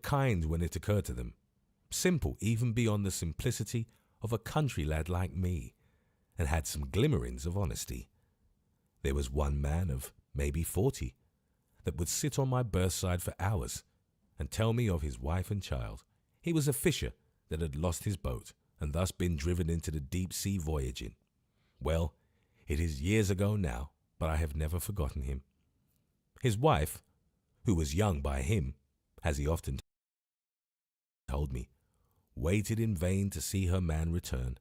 kind when it occurred to them, simple even beyond the simplicity of a country lad like me, and had some glimmerings of honesty. There was one man of maybe 40 that would sit on my berthside for hours and tell me of his wife and child. He was a fisher that had lost his boat and thus been driven into the deep sea voyaging. Well, it is years ago now, but I have never forgotten him. His wife, who was young by him, as he often told me, waited in vain to see her man return.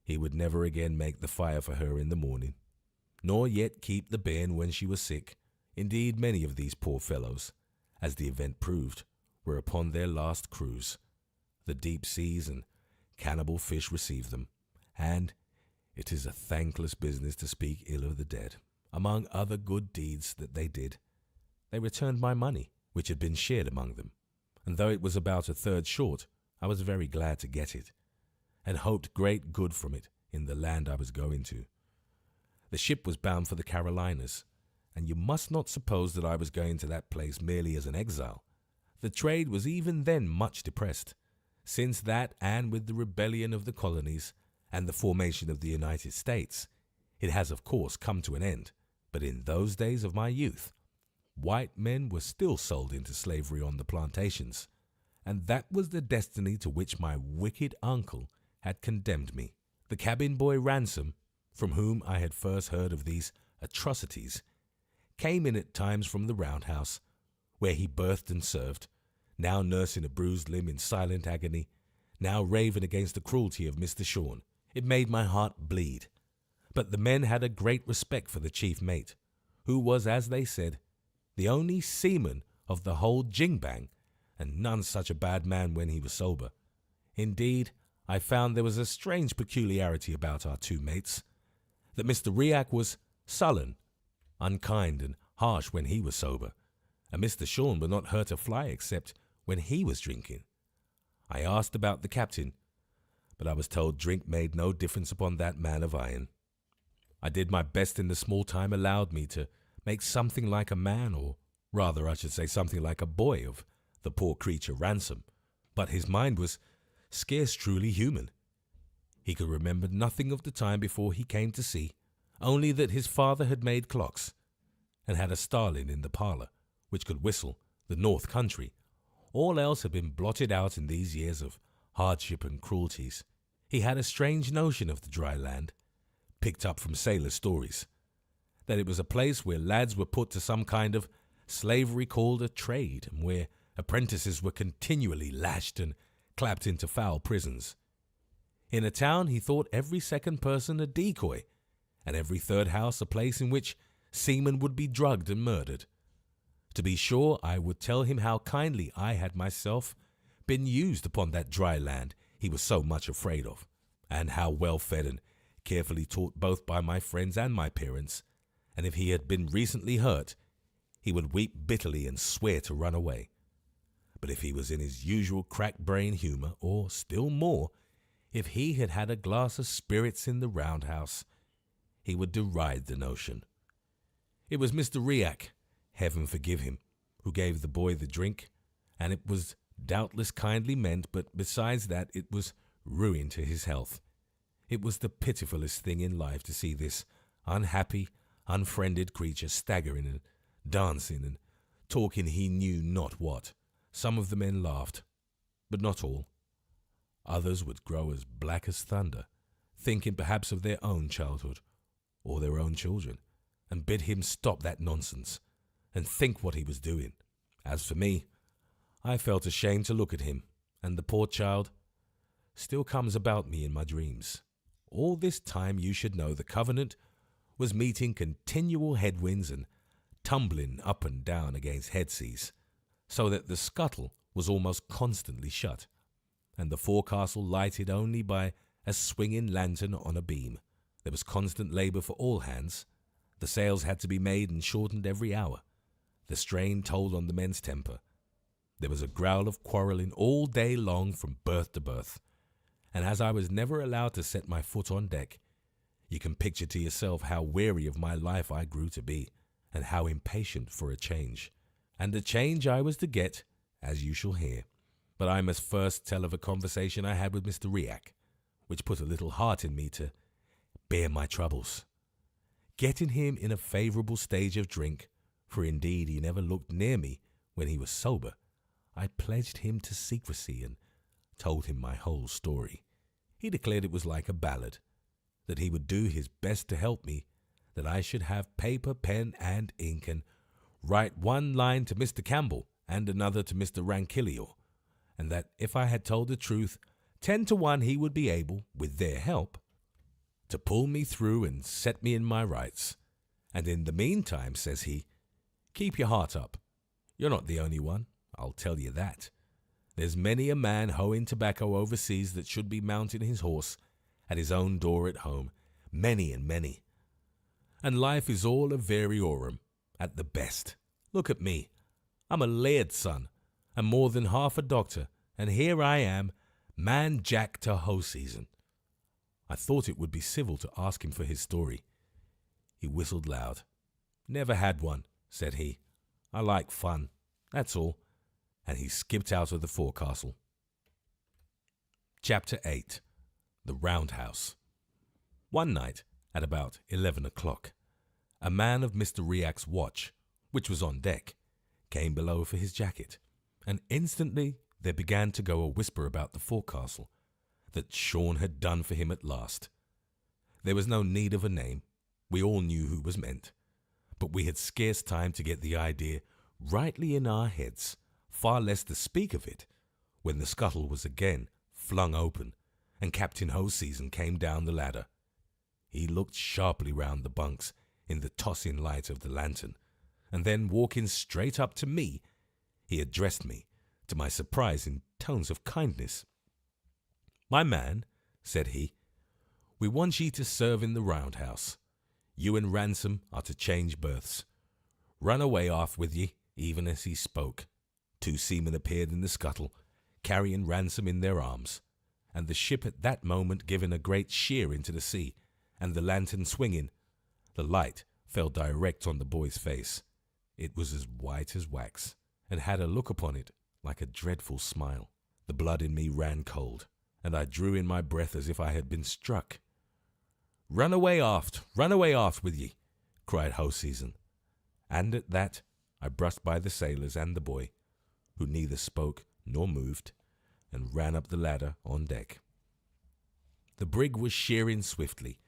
He would never again make the fire for her in the morning, nor yet keep the bairn when she was sick. Indeed, many of these poor fellows, as the event proved, were upon their last cruise. The deep seas and cannibal fish received them, and it is a thankless business to speak ill of the dead. Among other good deeds that they did, they returned my money, which had been shared among them, and though it was about a third short, I was very glad to get it, and hoped great good from it in the land I was going to. The ship was bound for the Carolinas, and you must not suppose that I was going to that place merely as an exile. The trade was even then much depressed. Since that, and with the rebellion of the colonies and the formation of the United States, it has of course come to an end. But in those days of my youth, white men were still sold into slavery on the plantations, and that was the destiny to which my wicked uncle had condemned me. The cabin boy Ransom, from whom I had first heard of these atrocities, came in at times from the roundhouse, where he berthed and served, now nursing a bruised limb in silent agony, now raving against the cruelty of Mr. Shawn. It made my heart bleed. But the men had a great respect for the chief mate, who was, as they said, the only seaman of the whole jing-bang, and none such a bad man when he was sober. Indeed, I found there was a strange peculiarity about our two mates, that Mr. Riak was sullen, unkind, and harsh when he was sober, and Mr. Shawn would not hurt a fly except when he was drinking. I asked about the captain, but I was told drink made no difference upon that man of iron. I did my best in the small time allowed me to make something like a man, or rather I should say something like a boy, of the poor creature Ransom, but his mind was scarce truly human. He could remember nothing of the time before he came to sea, only that his father had made clocks, and had a starling in the parlour, which could whistle the North Country. All else had been blotted out in these years of hardship and cruelties. He had a strange notion of the dry land, picked up from sailor stories, that it was a place where lads were put to some kind of slavery called a trade, and where apprentices were continually lashed and clapped into foul prisons. In a town he thought every second person a decoy, and every third house a place in which seamen would be drugged and murdered. To be sure, I would tell him how kindly I had myself been used upon that dry land he was so much afraid of, and how well fed and carefully taught both by my friends and my parents, and if he had been recently hurt, he would weep bitterly and swear to run away. But if he was in his usual crack-brain humour, or still more, if he had had a glass of spirits in the roundhouse, he would deride the notion. It was Mr. Riak, heaven forgive him, who gave the boy the drink, and it was doubtless kindly meant, but besides that it was ruin to his health. It was the pitifullest thing in life to see this unhappy, unfriended creature staggering and dancing and talking he knew not what. Some of the men laughed, but not all. Others would grow as black as thunder, thinking perhaps of their own childhood or their own children, and bid him stop that nonsense and think what he was doing. As for me, I felt ashamed to look at him, and the poor child still comes about me in my dreams. All this time, you should know, the Covenant was meeting continual headwinds and tumbling up and down against head seas, so that the scuttle was almost constantly shut, and the forecastle lighted only by a swinging lantern on a beam. There was constant labour for all hands. The sails had to be made and shortened every hour. The strain told on the men's temper. There was a growl of quarrelling all day long from berth to berth, and as I was never allowed to set my foot on deck, you can picture to yourself how weary of my life I grew to be, and how impatient for a change. And the change I was to get, as you shall hear, but I must first tell of a conversation I had with Mr. Riak, which put a little heart in me to bear my troubles. Getting him in a favourable stage of drink, for indeed he never looked near me when he was sober, I pledged him to secrecy and told him my whole story. He declared it was like a ballad, that he would do his best to help me, that I should have paper, pen, and ink, and write one line to Mr. Campbell and another to Mr. Rankillior, and that if I had told the truth, 10 to 1 he would be able, with their help, to pull me through and set me in my rights. And in the meantime, says he, keep your heart up. You're not the only one, I'll tell you that. There's many a man hoeing tobacco overseas that should be mounting his horse at his own door at home, many and many. And life is all a variorum, at the best. Look at me. I'm a laird's son, and more than half a doctor, and here I am, man Jack to hoe season. I thought it would be civil to ask him for his story. He whistled loud. Never had one, said he. I like fun, that's all. And he skipped out of the forecastle. Chapter 8. The Roundhouse. One night, at about 11 o'clock, a man of Mr. Riak's watch, which was on deck, came below for his jacket, and instantly there began to go a whisper about the forecastle, that Sean had done for him at last. There was no need of a name, we all knew who was meant, but we had scarce time to get the idea rightly in our heads, far less to speak of it, when the scuttle was again flung open, and Captain Hoseason came down the ladder. He looked sharply round the bunks in the tossing light of the lantern, and then walking straight up to me, he addressed me, to my surprise, in tones of kindness. My man, said he, we want ye to serve in the roundhouse. You and Ransom are to change berths. Run away aft with ye. Even as he spoke, 2 seamen appeared in the scuttle, carrying Ransom in their arms, and the ship at that moment giving a great sheer into the sea, and the lantern swinging. The light fell direct on the boy's face. It was as white as wax, and had a look upon it like a dreadful smile. The blood in me ran cold, and I drew in my breath as if I had been struck. Run away aft with ye, cried Hoseason, and at that I brushed by the sailors and the boy, who neither spoke nor moved, and ran up the ladder on deck. The brig was sheering swiftly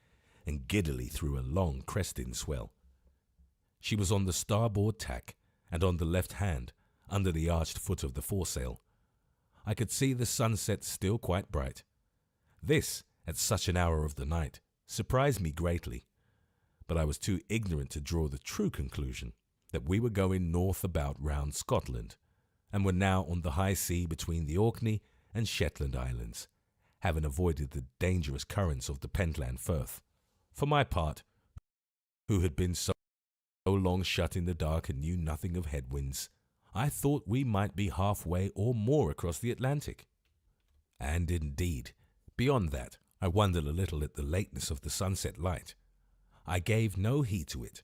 and giddily through a long cresting swell. She was on the starboard tack, and on the left hand, under the arched foot of the foresail. I could see the sunset still quite bright. This, at such an hour of the night, surprised me greatly, but I was too ignorant to draw the true conclusion that we were going north about round Scotland, and were now on the high sea between the Orkney and Shetland Islands, having avoided the dangerous currents of the Pentland Firth. For my part, who had been so long shut in the dark and knew nothing of headwinds, I thought we might be halfway or more across the Atlantic. And indeed, beyond that, I wondered a little at the lateness of the sunset light. I gave no heed to it,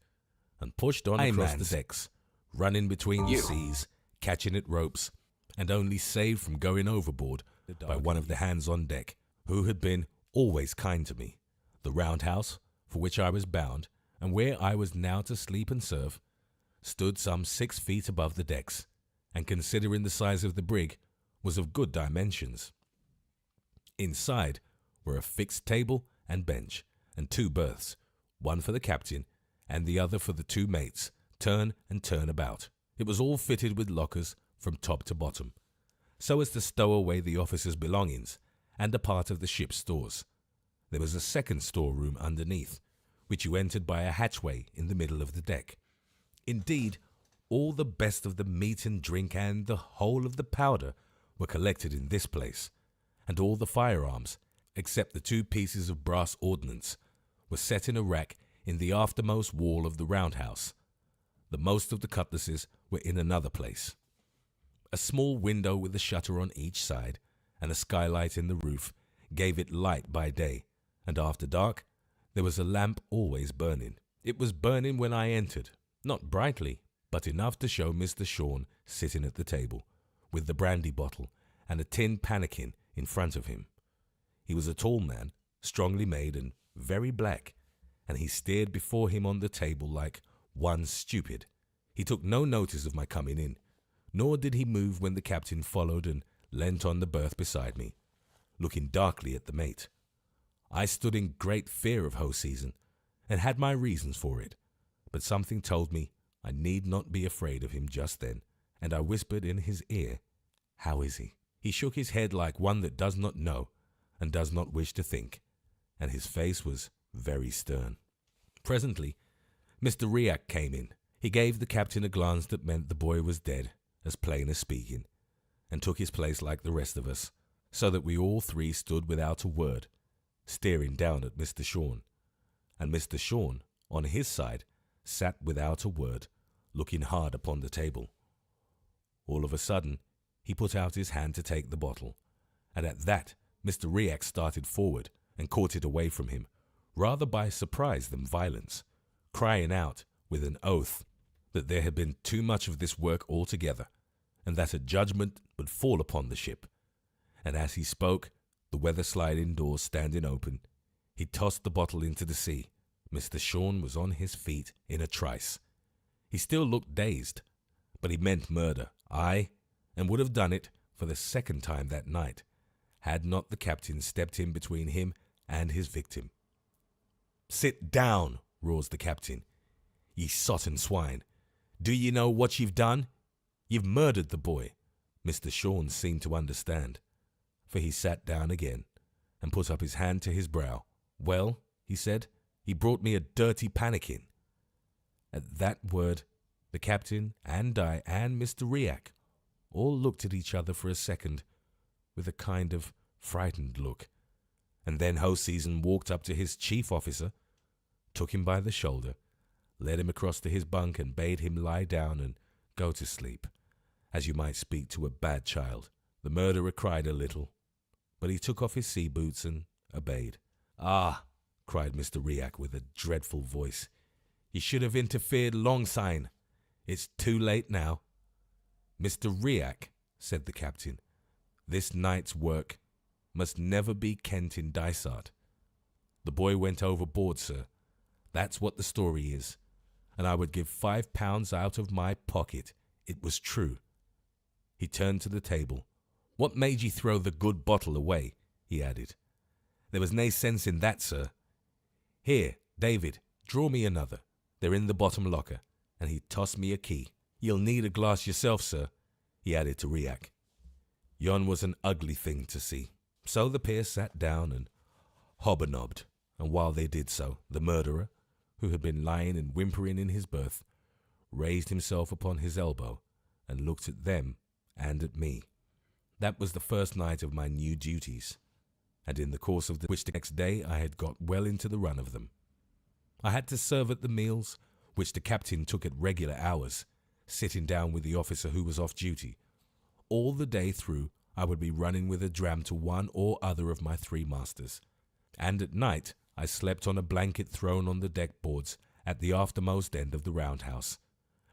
and pushed on across the decks, running between the seas, catching at ropes, and only saved from going overboard by one of the hands on deck, who had been always kind to me. The roundhouse, for which I was bound, and where I was now to sleep and serve, stood some 6 feet above the decks, and considering the size of the brig, was of good dimensions. Inside were a fixed table and bench, and 2 berths, one for the captain, and the other for the 2 mates, turn and turn about. It was all fitted with lockers from top to bottom, so as to stow away the officers' belongings, and a part of the ship's stores. There was a second storeroom underneath, which you entered by a hatchway in the middle of the deck. Indeed, all the best of the meat and drink and the whole of the powder were collected in this place, and all the firearms, except the 2 pieces of brass ordnance, were set in a rack in the aftermost wall of the roundhouse. The most of the cutlasses were in another place. A small window with a shutter on each side, and a skylight in the roof, gave it light by day, and after dark there was a lamp always burning. It was burning when I entered, not brightly, but enough to show Mr. Sean sitting at the table, with the brandy bottle and a tin pannikin in front of him. He was a tall man, strongly made and very black, and he stared before him on the table like one stupid. He took no notice of my coming in, nor did he move when the captain followed and leant on the berth beside me, looking darkly at the mate. I stood in great fear of Hoseason, and had my reasons for it, but something told me I need not be afraid of him just then, and I whispered in his ear, "How is he?" He shook his head like one that does not know and does not wish to think, and his face was very stern. Presently, Mr. Riak came in. He gave the captain a glance that meant the boy was dead, as plain as speaking, and took his place like the rest of us, so that we all three stood without a word, staring down at Mr. Shawn, and Mr. Shawn, on his side, sat without a word, looking hard upon the table. All of a sudden, he put out his hand to take the bottle, and at that Mr. Riak started forward and caught it away from him, rather by surprise than violence, crying out with an oath that there had been too much of this work altogether, and that a judgment would fall upon the ship. And as he spoke, the weather sliding doors standing open, he tossed the bottle into the sea. Mr. Shawn was on his feet in a trice. He still looked dazed, but he meant murder, aye, and would have done it for the second time that night, had not the captain stepped in between him and his victim. "Sit down," roars the captain. "Ye sotten swine, do ye know what you've done? You've murdered the boy." Mr. Shawn seemed to understand, for he sat down again and put up his hand to his brow. "Well," he said, "he brought me a dirty pannikin." At that word, the captain and I and Mr. Riak all looked at each other for a second with a kind of frightened look, and then Hoseason walked up to his chief officer, took him by the shoulder, led him across to his bunk and bade him lie down and go to sleep, as you might speak to a bad child. The murderer cried a little, but he took off his sea boots and obeyed. "Ah," cried Mr. Riak with a dreadful voice, "you should have interfered long syne. It's too late now." "Mr. Riak," said the captain, "this night's work must never be kent in Dysart. The boy went overboard, sir. That's what the story is, and I would give £5 out of my pocket. It was true." He turned to the table. "What made ye throw the good bottle away?" he added. "There was nae sense in that, sir. Here, David, draw me another. They're in the bottom locker," and he tossed me a key. "You'll need a glass yourself, sir," he added to Riak. Yon was an ugly thing to see, so the pair sat down and hobnobbed, and while they did so, the murderer, who had been lying and whimpering in his berth, raised himself upon his elbow and looked at them and at me. That was the first night of my new duties, and in the course of which the next day I had got well into the run of them. I had to serve at the meals, which the captain took at regular hours, sitting down with the officer who was off duty. All the day through I would be running with a dram to one or other of my three masters, and at night I slept on a blanket thrown on the deck boards at the aftermost end of the roundhouse,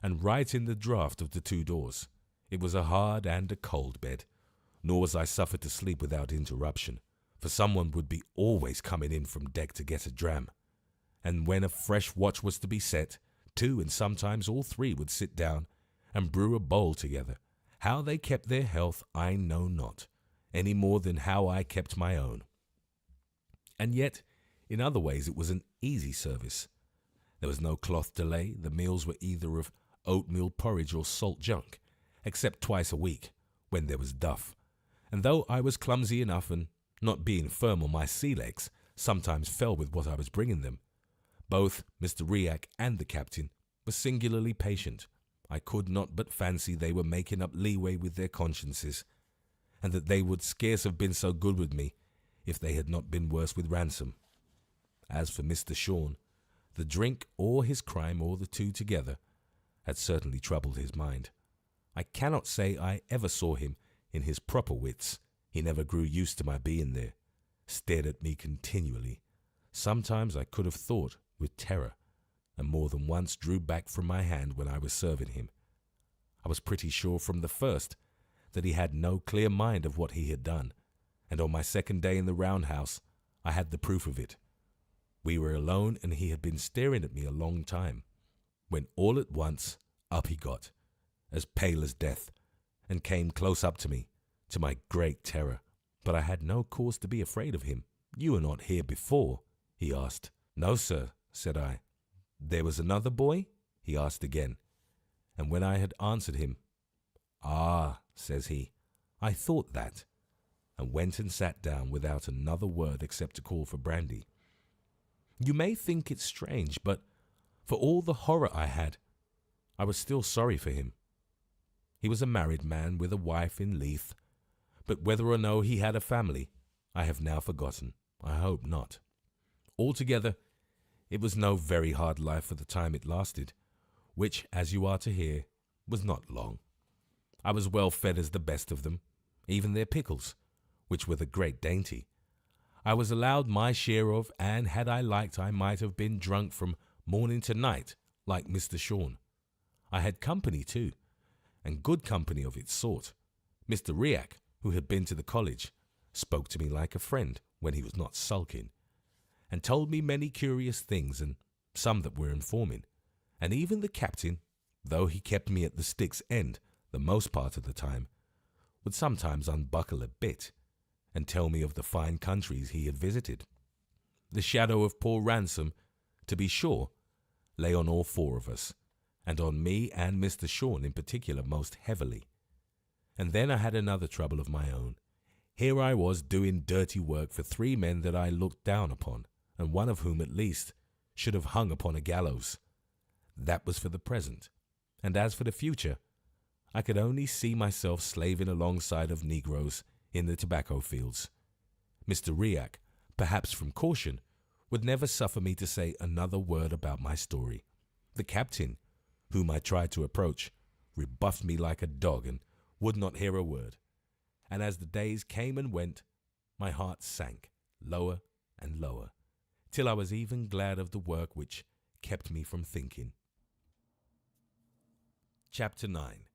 and right in the draught of the two doors. It was a hard and a cold bed, nor was I suffered to sleep without interruption, for someone would be always coming in from deck to get a dram, and when a fresh watch was to be set, two and sometimes all three would sit down and brew a bowl together. How they kept their health I know not, any more than how I kept my own. And yet, in other ways it was an easy service. There was no cloth to lay. The meals were either of oatmeal porridge or salt junk, except twice a week, when there was duff. And though I was clumsy enough and, not being firm on my sea legs, sometimes fell with what I was bringing them, both Mr. Riak and the captain were singularly patient. I could not but fancy they were making up leeway with their consciences, and that they would scarce have been so good with me if they had not been worse with Ransom. As for Mr. Shawn, the drink or his crime or the two together had certainly troubled his mind. I cannot say I ever saw him in his proper wits. He never grew used to my being there, stared at me continually. Sometimes I could have thought with terror, and more than once drew back from my hand when I was serving him. I was pretty sure from the first that he had no clear mind of what he had done, and on my second day in the roundhouse, I had the proof of it. We were alone, and he had been staring at me a long time, when all at once up he got, as pale as death, and came close up to me, to my great terror. But I had no cause to be afraid of him. "You were not here before?" he asked. "No, sir," said I. "There was another boy?" he asked again. And when I had answered him, "Ah," says he, "I thought that," and went and sat down without another word except to call for brandy. You may think it strange, but for all the horror I had, I was still sorry for him. He was a married man with a wife in Leith, but whether or no he had a family, I have now forgotten. I hope not. Altogether, it was no very hard life for the time it lasted, which, as you are to hear, was not long. I was well fed as the best of them, even their pickles, which were the great dainty. I was allowed my share of, and had I liked, I might have been drunk from morning to night, like Mr. Shawn. I had company too, and good company of its sort. Mr. Riak, who had been to the college, spoke to me like a friend when he was not sulking, and told me many curious things, and some that were informing. And even the captain, though he kept me at the stick's end the most part of the time, would sometimes unbuckle a bit, and tell me of the fine countries he had visited. The shadow of poor Ransom, to be sure, lay on all four of us, and on me and Mr. Shawn in particular most heavily. And then I had another trouble of my own. Here I was doing dirty work for three men that I looked down upon, and one of whom at least should have hung upon a gallows. That was for the present, and as for the future, I could only see myself slaving alongside of negroes in the tobacco fields. Mr. Riak, perhaps from caution, would never suffer me to say another word about my story. The captain, whom I tried to approach, rebuffed me like a dog and would not hear a word. And as the days came and went, my heart sank lower and lower, till I was even glad of the work which kept me from thinking. Chapter 9.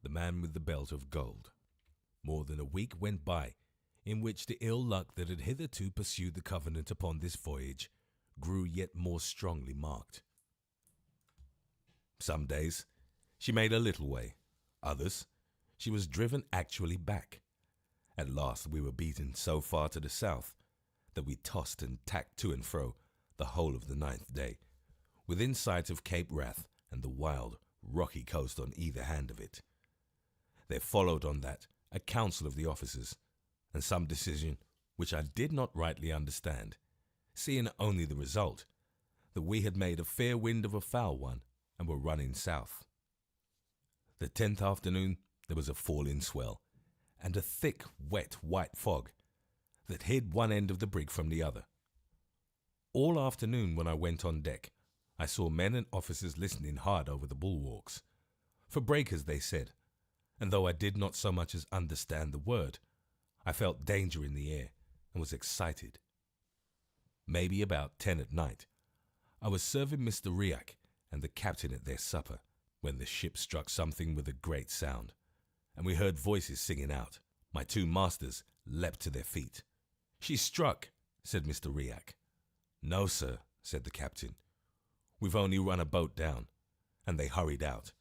The Man with the Belt of Gold. More than a week went by, in which the ill luck that had hitherto pursued the Covenant upon this voyage grew yet more strongly marked. Some days she made a little way, others she was driven actually back. At last we were beaten so far to the south that we tossed and tacked to and fro the whole of the 9th day, within sight of Cape Wrath and the wild, rocky coast on either hand of it. There followed on that a council of the officers, and some decision which I did not rightly understand, seeing only the result, that we had made a fair wind of a foul one, and were running south. The 10th afternoon there was a falling swell, and a thick, wet, white fog that hid one end of the brig from the other. All afternoon when I went on deck, I saw men and officers listening hard over the bulwarks. For breakers, they said, and though I did not so much as understand the word, I felt danger in the air and was excited. Maybe about 10 at night, I was serving Mr. Riak and the captain at their supper, when the ship struck something with a great sound, and we heard voices singing out. My two masters leapt to their feet. "She's struck," said Mr. Riak. "No, sir," said the captain. "We've only run a boat down," and they hurried out.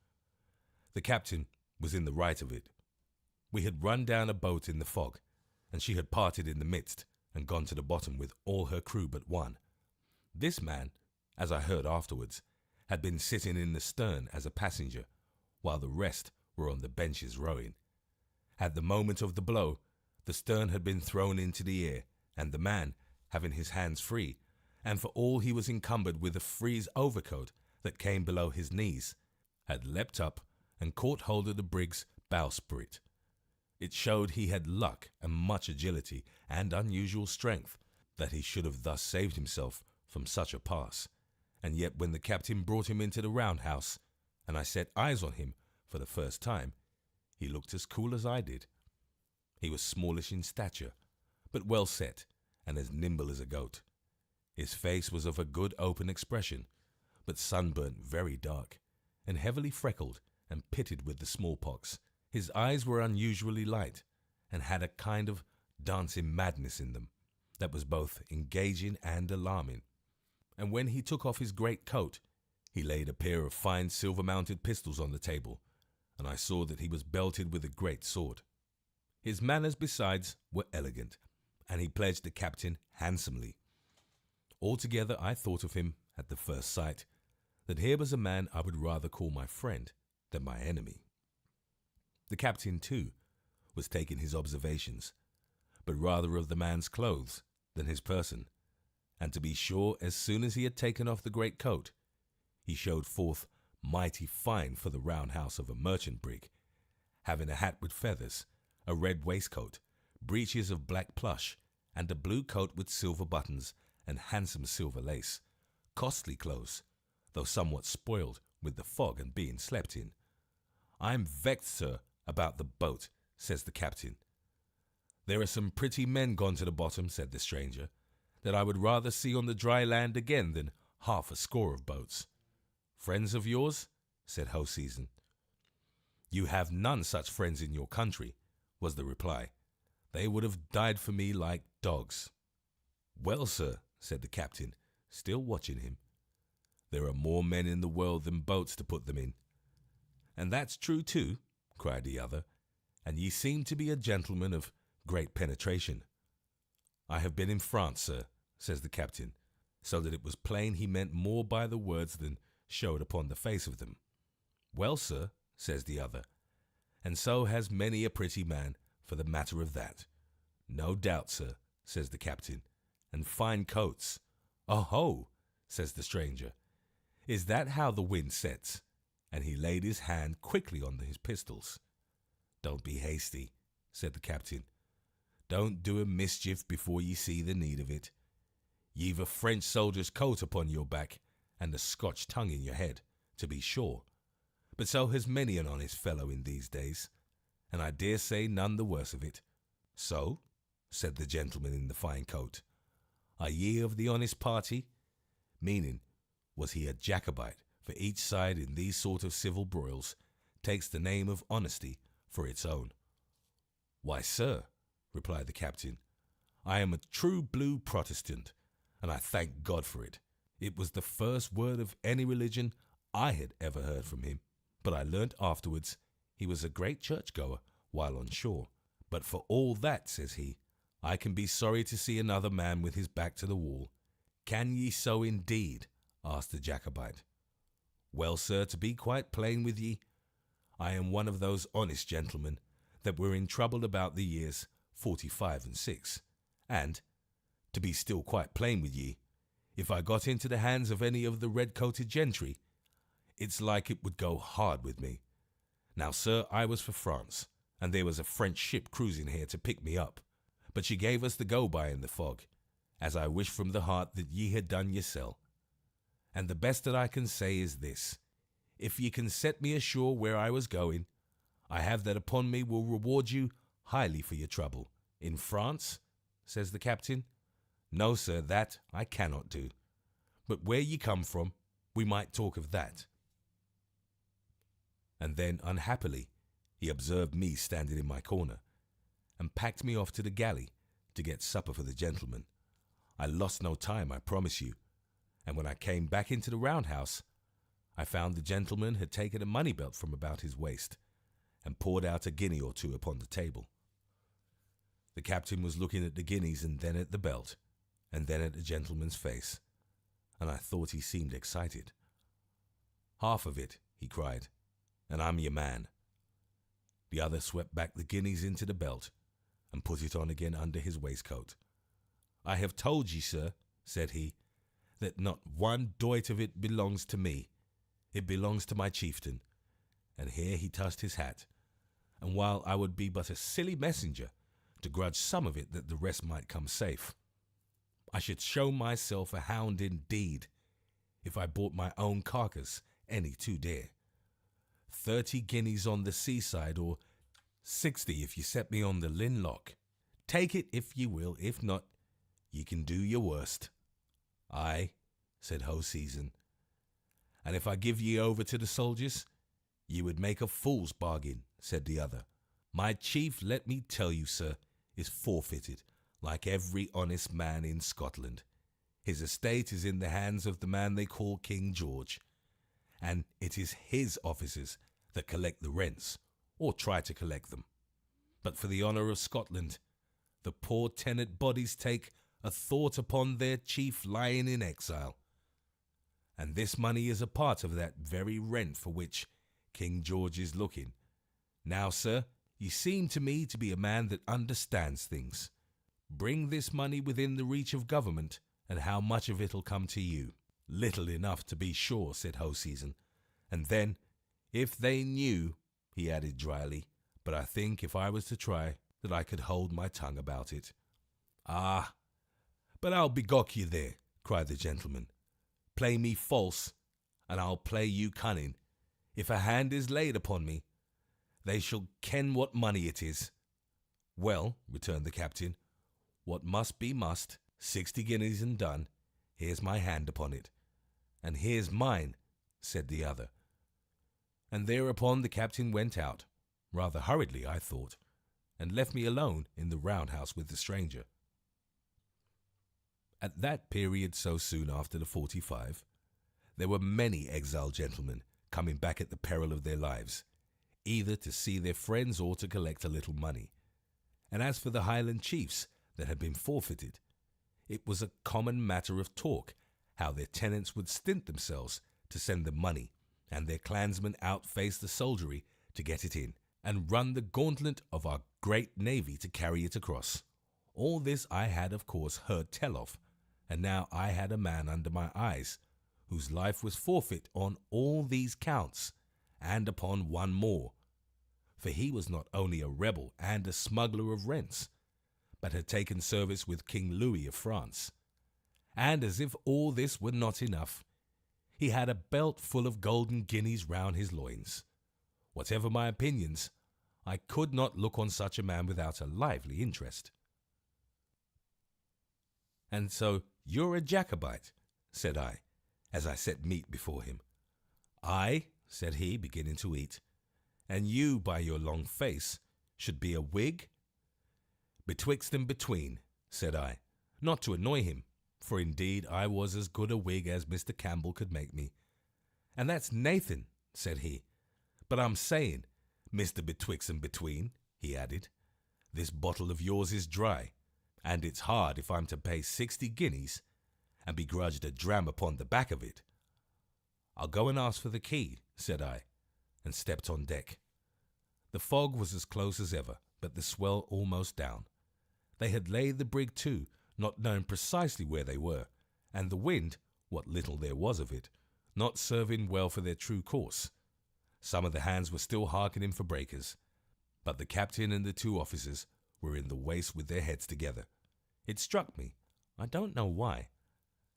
The captain was in the right of it. We had run down a boat in the fog, and she had parted in the midst and gone to the bottom with all her crew but one. This man, as I heard afterwards, had been sitting in the stern as a passenger, while the rest were on the benches rowing. At the moment of the blow, the stern had been thrown into the air, and the man, having his hands free, and for all he was encumbered with a frieze overcoat that came below his knees, had leapt up and caught hold of the brig's bowsprit. It showed he had luck and much agility and unusual strength, that he should have thus saved himself from such a pass. And yet when the captain brought him into the roundhouse, and I set eyes on him for the first time, he looked as cool as I did. He was smallish in stature, but well set, and as nimble as a goat. His face was of a good open expression, but sunburnt very dark, and heavily freckled and pitted with the smallpox, His eyes were unusually light and had a kind of dancing madness in them that was both engaging and alarming. And when he took off his great coat, he laid a pair of fine silver-mounted pistols on the table, and I saw that he was belted with a great sword. His manners, besides, were elegant, and he pledged the captain handsomely. Altogether, I thought of him, at the first sight, that here was a man I would rather call my friend than my enemy. The captain, too, was taking his observations, but rather of the man's clothes than his person, and to be sure, as soon as he had taken off the great coat, he showed forth mighty fine for the round house of a merchant brig, having a hat with feathers, a red waistcoat, breeches of black plush, and a blue coat with silver buttons and handsome silver lace, costly clothes, though somewhat spoiled with the fog and being slept in. "I am vexed, sir, about the boat," says the captain. "There are some pretty men gone to the bottom," said the stranger, "that I would rather see on the dry land again than half a score of boats." "Friends of yours?" said Hoseason. "You have none such friends in your country," was the reply. "They would have died for me like dogs." "Well, sir," said the captain, still watching him, "there are more men in the world than boats to put them in." "And that's true too," cried the other, "and ye seem to be a gentleman of great penetration." "I have been in France, sir," says the captain, so that it was plain he meant more by the words than showed upon the face of them. "Well, sir," says the other, "and so has many a pretty man, for the matter of that." "No doubt, sir," says the captain, "and fine coats." "Oh ho!" says the stranger, "is that how the wind sets?" And he laid his hand quickly on his pistols. "Don't be hasty," said the captain. "Don't do a mischief before ye see the need of it. Ye've a French soldier's coat upon your back, and a Scotch tongue in your head, to be sure, but so has many an honest fellow in these days, and I dare say none the worse of it." "So," said the gentleman in the fine coat, "are ye of the honest party?" Meaning, was he a Jacobite, for each side in these sort of civil broils takes the name of honesty for its own. "Why, sir," replied the captain, "I am a true blue Protestant, and I thank God for it. It was the first word of any religion I had ever heard from him, but I learnt afterwards he was a great churchgoer while on shore. But for all that," says he, "I can be sorry to see another man with his back to the wall." "Can ye so indeed?" asked the Jacobite. "Well, sir, to be quite plain with ye, I am one of those honest gentlemen that were in trouble about the years 45 and 6, and, to be still quite plain with ye, if I got into the hands of any of the red-coated gentry, it's like it would go hard with me. Now, sir, I was for France, and there was a French ship cruising here to pick me up, but she gave us the go-by in the fog, as I wish from the heart that ye had done yoursel. And the best that I can say is this: if ye can set me ashore where I was going, I have that upon me will reward you highly for your trouble." "In France?" says the captain. "No, sir, that I cannot do. But where ye come from, we might talk of that." And then, unhappily, he observed me standing in my corner, and packed me off to the galley to get supper for the gentlemen. I lost no time, I promise you, and when I came back into the roundhouse, I found the gentleman had taken a money belt from about his waist, and poured out a guinea or two upon the table. The captain was looking at the guineas and then at the belt, and then at the gentleman's face, and I thought he seemed excited. "Half of it," he cried, "and I'm your man." The other swept back the guineas into the belt, and put it on again under his waistcoat. "I have told ye, sir," said he, "that not one doit of it belongs to me. It belongs to my chieftain." And here he touched his hat. "And while I would be but a silly messenger to grudge some of it that the rest might come safe, I should show myself a hound indeed if I bought my own carcass any too dear. 30 guineas on the seaside, or 60 if you set me on the Linlock. Take it if ye will, if not, ye can do your worst." "Aye," said Hoseason, "and if I give ye over to the soldiers, ye would make a fool's bargain, said the other. My chief, let me tell you, sir, is forfeited, like every honest man in Scotland. His estate is in the hands of the man they call King George, and it is his officers that collect the rents, or try to collect them. But for the honour of Scotland, the poor tenant bodies take a thought upon their chief lying in exile. And this money is a part of that very rent for which King George is looking. Now, sir, you seem to me to be a man that understands things. Bring this money within the reach of government, and how much of it'll come to you? Little enough, to be sure, said Hoseason. And then, if they knew, he added dryly, but I think if I was to try, that I could hold my tongue about it. Ah, but I'll begock you there, cried the gentleman. Play me false, and I'll play you cunning. If a hand is laid upon me, they shall ken what money it is. Well, returned the captain, what must be must, 60 guineas and done. Here's my hand upon it. And here's mine, said the other. And thereupon the captain went out, rather hurriedly, I thought, and left me alone in the roundhouse with the stranger. At that period, so soon after the 45, there were many exiled gentlemen coming back at the peril of their lives, either to see their friends or to collect a little money. And as for the Highland chiefs that had been forfeited, it was a common matter of talk how their tenants would stint themselves to send them money, and their clansmen outface the soldiery to get it in, and run the gauntlet of our great navy to carry it across. All this I had, of course, heard tell of, and now I had a man under my eyes whose life was forfeit on all these counts, and upon one more, for he was not only a rebel and a smuggler of rents, but had taken service with King Louis of France. And as if all this were not enough, he had a belt full of golden guineas round his loins. Whatever my opinions, I could not look on such a man without a lively interest. And so you're a Jacobite, said I, as I set meat before him. Aye, said he, beginning to eat, and you, by your long face, should be a Whig? Betwixt and between, said I, not to annoy him, for indeed I was as good a Whig as Mr. Campbell could make me. And that's Nathan, said he. But I'm saying, Mr. Betwixt and between, he added, this bottle of yours is dry, and it's hard if I'm to pay 60 guineas and be grudged a dram upon the back of it. I'll go and ask for the key, said I, and stepped on deck. The fog was as close as ever, but the swell almost down. They had laid the brig to, not knowing precisely where they were, and the wind, what little there was of it, not serving well for their true course. Some of the hands were still hearkening for breakers, but the captain and the two officers were in the waist with their heads together. It struck me, I don't know why,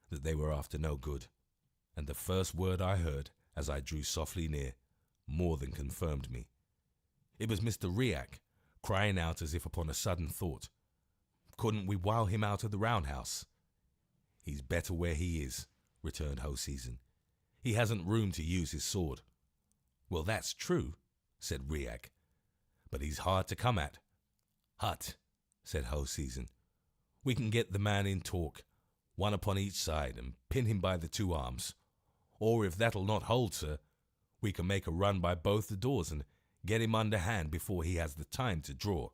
that they were after no good, and the first word I heard, as I drew softly near, more than confirmed me. It was Mr. Riach, crying out as if upon a sudden thought. Couldn't we wow him out of the roundhouse? He's better where he is, returned Hoseason. He hasn't room to use his sword. Well, that's true, said Riach, but he's hard to come at. Hut, said Hoseason. We can get the man in talk, one upon each side, and pin him by the two arms. Or if that'll not hold, sir, we can make a run by both the doors and get him under hand before he has the time to draw.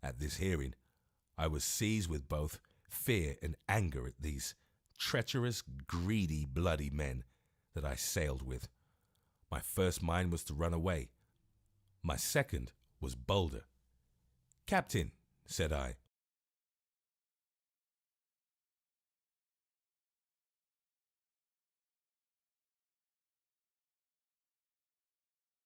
At this hearing, I was seized with both fear and anger at these treacherous, greedy, bloody men that I sailed with. My first mind was to run away. My second was bolder. Captain, said I,